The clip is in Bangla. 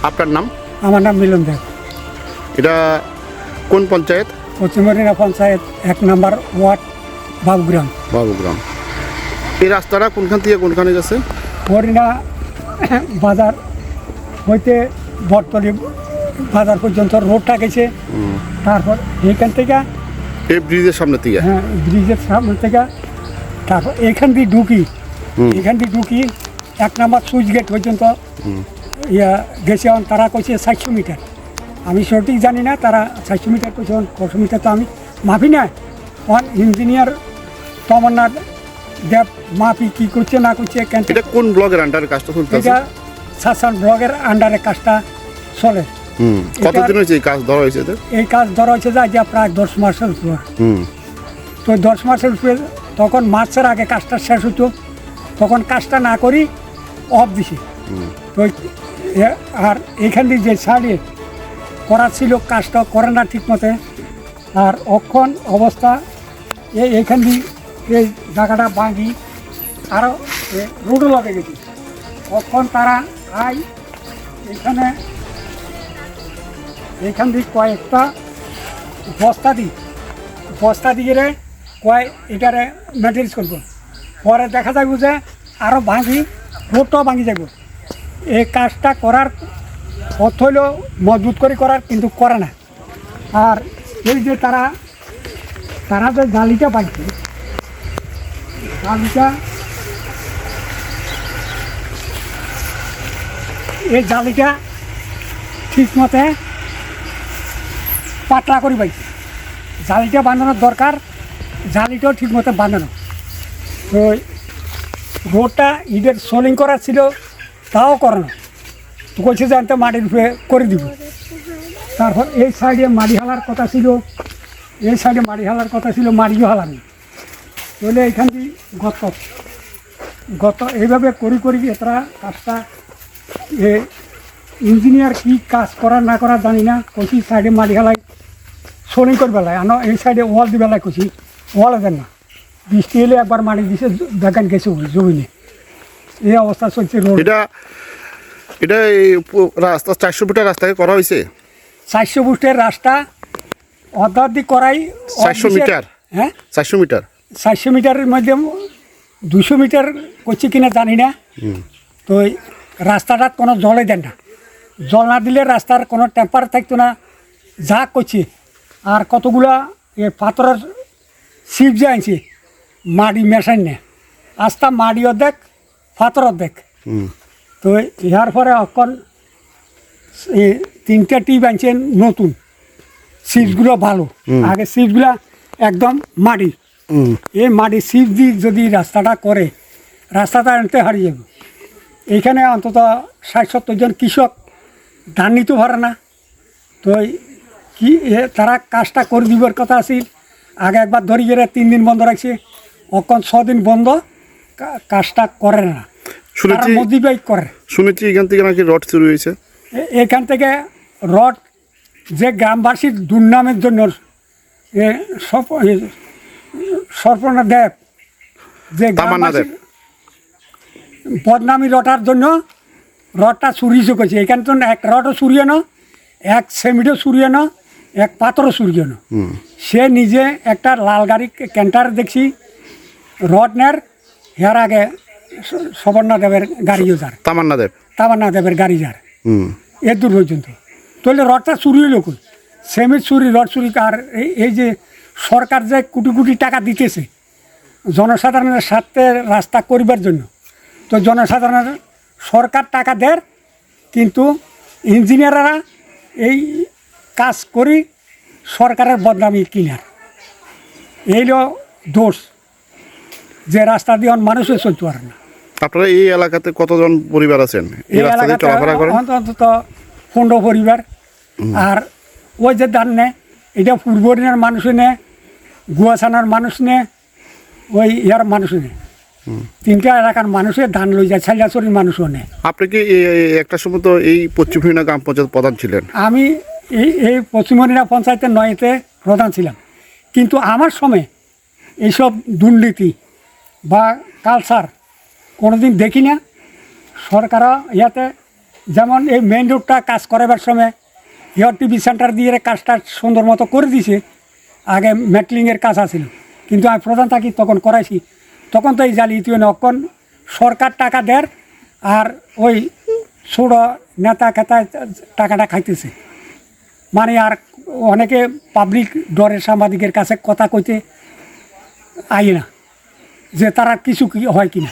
আপনার নাম? আমার নাম মিলন দেব। এটা কোন পঞ্চায়েত? পশ্চিম হরিণা পঞ্চায়েত 1 নম্বর ওয়ার্ড, বাবুগ্রাম। বাবুগ্রাম। এই রাস্তাটা কোনখান থেকে কোনখানে গেছে? হরিণা বাজার হইতে বটতলি বাজার পর্যন্ত রোডটা গেছে। তারপর এইখান থেকে এই ব্রিজের সামনে থেকে? হ্যাঁ, ব্রিজের সামনে থেকে তারপর এখান দিয়ে ঢুকি, এখান দিয়ে ঢুকি 1 নম্বর সুইচ গেট পর্যন্ত গেছে। তারা কইছে 400 মিটার, আমি সঠিক জানি না, তারা 400 মিটার কইছে। 400 মিটার তো আমি মাপি না। ইঞ্জিনিয়ার তমন্নাথ দেব মাপি কি করছে না করছে। এটা কোন ব্লকের আন্ডারে কাজটা চলতেছে? এটা শাসন ব্লকের আন্ডারে কাজটা চলে। কতদিন হয়েছে এই কাজ ধরা হয়েছে? এই কাজ ধরা হয়েছে যা প্রায় 10 মাসের উপর। তো 10 মাসের উপরে, তখন মার্চের আগে কাজটা শেষ হতো, তখন কাজটা না করি অফ দিছি। তো আর এখান দিয়ে যে সাইডে করা ছিল কাজটা করে না ঠিক মতে। আর অক্ষণ অবস্থা এইখান দিয়ে এই জায়গাটা ভাঙি আরও রোডও লগে গেছি। অক্ষণ তারা আই এইখান দিয়ে কয়েকটা বস্তা দিয়ে কয় এটারে মেটেরিয়ালস করবো। পরে দেখা যাবে যে আরও ভাঙি, রোডটাও ভাঙি যাব। এই কাজটা করার অর্থ হইল মজবুত করে করার, কিন্তু করে না। আর এই যে তারা যে জালিটা পাইছে, এই জালিটা ঠিক মতে পাতলা করে পাইছে। জালিটা বাঁধানোর দরকার, জালিটাও ঠিক মতো বাঁধানো। তো রোডটা ইটের সোলিং করার ছিল, তাও করানো। তো বলছে যে আমি তো মাটির উপরে করে দিব। তারপর এই সাইডে মাটি হালার কথা ছিল, মাটিও হালানি। তাহলে এইখান দিয়ে গত এইভাবে করি এতটা কাজটা ইঞ্জিনিয়ার কি কাজ করার না করার জানি না। কচি সাইডে মাটি হালাই সোলিং করে বেলায় আনো, এই সাইডে ওয়াল দিয়ে বেলায় কচি ওয়াল দেন না। বৃষ্টি এলে একবার মাটি দিছে, দেখান গেছে জমিনে। এই অবস্থা চলছে রোড। এটা এই রাস্তা 400 মিটার রাস্তায় করা হয়েছে। 400 ফুটের রাস্তা অর্ধাধিক করাই। 400 মিটার? হ্যাঁ, 400 মিটার। 400 মিটারের মধ্যে 200 মিটার করছে কিনা জানি না। তো রাস্তাটা কোনো জলে দেন না, জল না দিলে রাস্তার কোনো টেম্পার থাকতো না, যা করছে। আর কতগুলা পাথরের শিপ যে আনছে মাটি মেশাই না, আস্তা মাটি অর্ধেক পাথর অর্ধেক। তো ইহার পরে অকন 3টা টিপ আনছে নতুন, সিপসগুলো ভালো। আগে সিপসগুলা একদম মাটি। এই মাটি সিপ দিয়ে যদি রাস্তাটা করে, রাস্তাটা আনতে হারিয়ে যাবে। এইখানে অন্তত 60-70 জন কৃষক ধান নিতে পারে না। তো কি তারা কাজটা করে দিবার কথা আছিল। আগে একবার ধরি গেলে 3 দিন বন্ধ রাখছে, অকন 6 দিন বন্ধ, কাজটা করে না। শুনেছি এখান থেকে নাকি রড চুরি হয়েছে। এখান থেকে রড যে গ্রামবাসীর দুর্নামের জন্য সর্পনা দেব যে বদনামি রটার জন্য রডটা চুরিয়ে করছে। এখানে তো এক রডও চুরিয়ে না, এক সেমিটও চুরিয়ে না, এক পাথরও চুরিয়ে না। সে নিজে একটা লাল গাড়ি ক্যান্টার দেখছি রড নেয়ার, হের আগে সবর্ণা দেবের গাড়িও যার, তামান্না দেবের গাড়ি যার এর দূর পর্যন্ত। তাহলে রডটা চুরি হইল কই? সেমিট চুরি, রড চুরি। আর এই যে সরকার যে কোটি কোটি টাকা দিতেছে জনসাধারণের স্বার্থে রাস্তা করিবার জন্য, তো জনসাধারণের সরকার টাকা দেয়, কিন্তু ইঞ্জিনিয়াররা এই কাজ করি সরকারের বদনামি কিনার। এইলো দোষ যে রাস্তা দিয়ে মানুষের চলতে পারে না। আপনারা এই এলাকাতে কতজন পরিবার আছেন এই রাস্তা দিয়ে চলাফেরা করেন? অন্তত 15 পরিবার। আর ওই যে ধান নে, এটা পূর্বরিনের মানুষ নে, গুয়াছানার মানুষ নে, ওই ইয়ার মানুষ নে, 3টা এলাকার মানুষের ধান লই যায়, ছাইলাচুরির মানুষও নেয়। আপনি কি একটা সময় তো এই পশ্চিম হরিণা গ্রাম পঞ্চায়েত প্রধান ছিলেন? আমি এই পশ্চিম হরিণা পঞ্চায়েতের 9-তে প্রধান ছিলাম, কিন্তু আমার সময় এইসব দুর্নীতি বা কালচার কোনোদিন দেখি না। সরকারও ইয়াতে যেমন এই মেইন রোডটা কাজ করাবার সময় ইয়ার টিভি সেন্টার দিয়ে কাজটা সুন্দর মতো করে দিছে। আগে মেটলিংয়ের কাজ আছিল, কিন্তু আমি প্রধান থাকি তখন করাইছি, তখন তো এই জালি তুই নখন সরকার টাকা দেয় আর ওই ছোট নেতা খেতায় টাকাটা খাইতেছে। মানে আর অনেকে পাবলিক ডরের সাংবাদিকের কাছে কথা কইতে আই না যে তারা কিছু কি হয় কিনা।